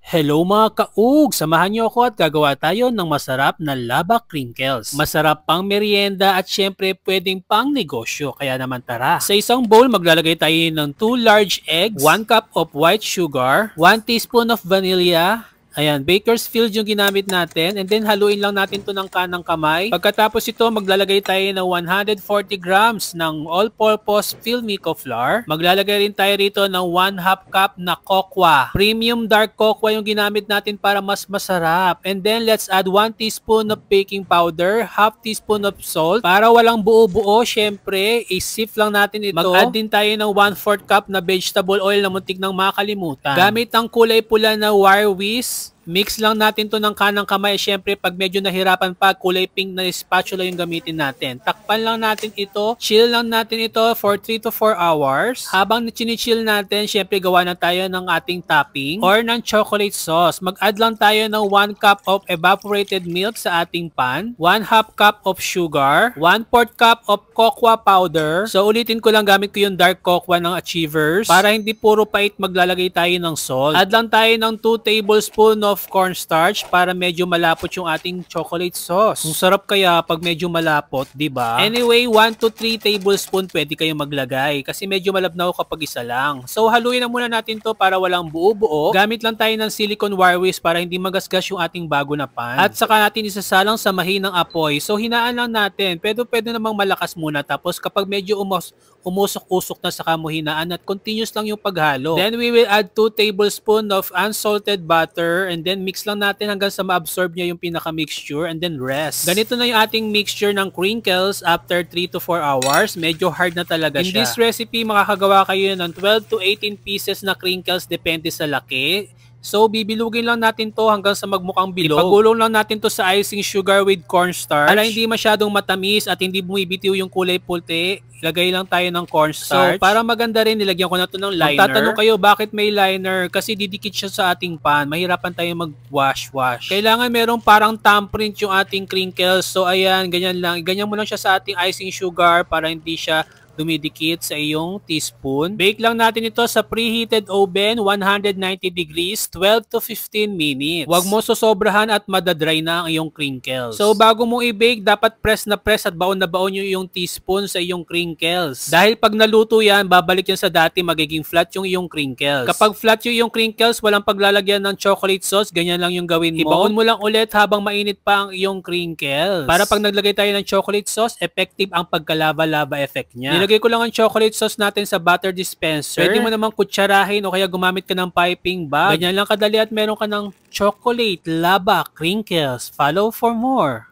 Hello mga kaug! Samahan niyo ako at gagawa tayo ng masarap na lava crinkles. Masarap pang merienda at syempre pwedeng pang negosyo, kaya naman tara. Sa isang bowl maglalagay tayo ng 2 large eggs, 1 cup of white sugar, 1 teaspoon of vanilla. Ayan, Bakersfield yung ginamit natin, and then haluin lang natin to ng kanang kamay. Pagkatapos ito, maglalagay tayo ng 140 grams ng all-purpose Philmico flour. Maglalagay rin tayo rito ng 1/2 cup na cocoa. Premium dark cocoa yung ginamit natin para mas masarap. And then let's add 1 teaspoon of baking powder, 1/2 teaspoon of salt. Para walang buo-buo, syempre, i-sift lang natin ito. Mag-add din tayo ng 1/4 cup na vegetable oil na muntik nang makalimutan. Gamit ang kulay pula na wire whisk. Mix lang natin to ng kanang kamay. Siyempre, pag medyo nahirapan pa, kulay pink na spatula yung gamitin natin. Takpan lang natin ito. Chill lang natin ito for 3 to 4 hours. Habang chini-chill natin, siyempre gawa na tayo ng ating topping or ng chocolate sauce. Mag-add lang tayo ng 1 cup of evaporated milk sa ating pan, 1/2 cup of sugar, 1/4 cup of cocoa powder. So, ulitin ko lang, gamit ko yung dark cocoa ng Achievers. Para hindi puro pait, maglalagay tayo ng salt. Add lang tayo ng 2 tablespoon of cornstarch para medyo malapot yung ating chocolate sauce. Kung sarap kaya pag medyo malapot, di ba? Anyway, 1 to 3 tablespoon pwede kayong maglagay kasi medyo malabnaw kapag isa lang. So haluin na muna natin to para walang buo-buo. Gamit lang tayo ng silicone wire whisk para hindi magasgas yung ating bago na pan. At saka natin isasalang sa mahinang apoy. So hinaan lang natin. Pwede namang malakas muna, tapos kapag medyo umusok-usok na saka mo hinaan at continuous lang yung paghalo. Then we will add 2 tablespoon of unsalted butter, and then mix lang natin hanggang sa ma-absorb niya yung pinaka-mixture, and then rest. Ganito na yung ating mixture ng crinkles after 3 to 4 hours. Medyo hard na talaga siya. In this recipe, makakagawa kayo ng 12 to 18 pieces na crinkles depende sa laki. So, bibilugin lang natin to hanggang sa magmukhang bilog. Ipagulong lang natin to sa icing sugar with cornstarch. Para hindi masyadong matamis at hindi bumibitiw yung kulay puti, ilagay lang tayo ng cornstarch. So, para maganda rin, nilagyan ko na to ng liner. Magtatanong kayo, bakit may liner? Kasi didikit siya sa ating pan. Mahirapan tayo mag-wash. Kailangan merong parang thumbprint yung ating crinkles. So, ayan, ganyan lang. Ganyan mo lang siya sa ating icing sugar para hindi siya dumidikit sa iyong teaspoon. Bake lang natin ito sa preheated oven, 190 degrees, 12 to 15 minutes. Huwag mo sosobrahan at madadry na ang iyong crinkles. So, bago mo i-bake, dapat press na press at baon na baon yung iyong teaspoon sa iyong crinkles. Dahil pag naluto yan, babalik yan sa dati, magiging flat yung iyong crinkles. Kapag flat yung iyong crinkles, walang paglalagyan ng chocolate sauce, ganyan lang yung gawin mo. Ibaon mo lang ulit habang mainit pa ang iyong crinkles. Para pag naglagay tayo ng chocolate sauce, effective ang pagkalava-lava effect niya. Nilagay ko lang ang chocolate sauce natin sa butter dispenser. Pwede mo namang kutsarahin o kaya gumamit ka ng piping bag. Ganyan lang kadali at meron ka ng chocolate lava crinkles. Follow for more.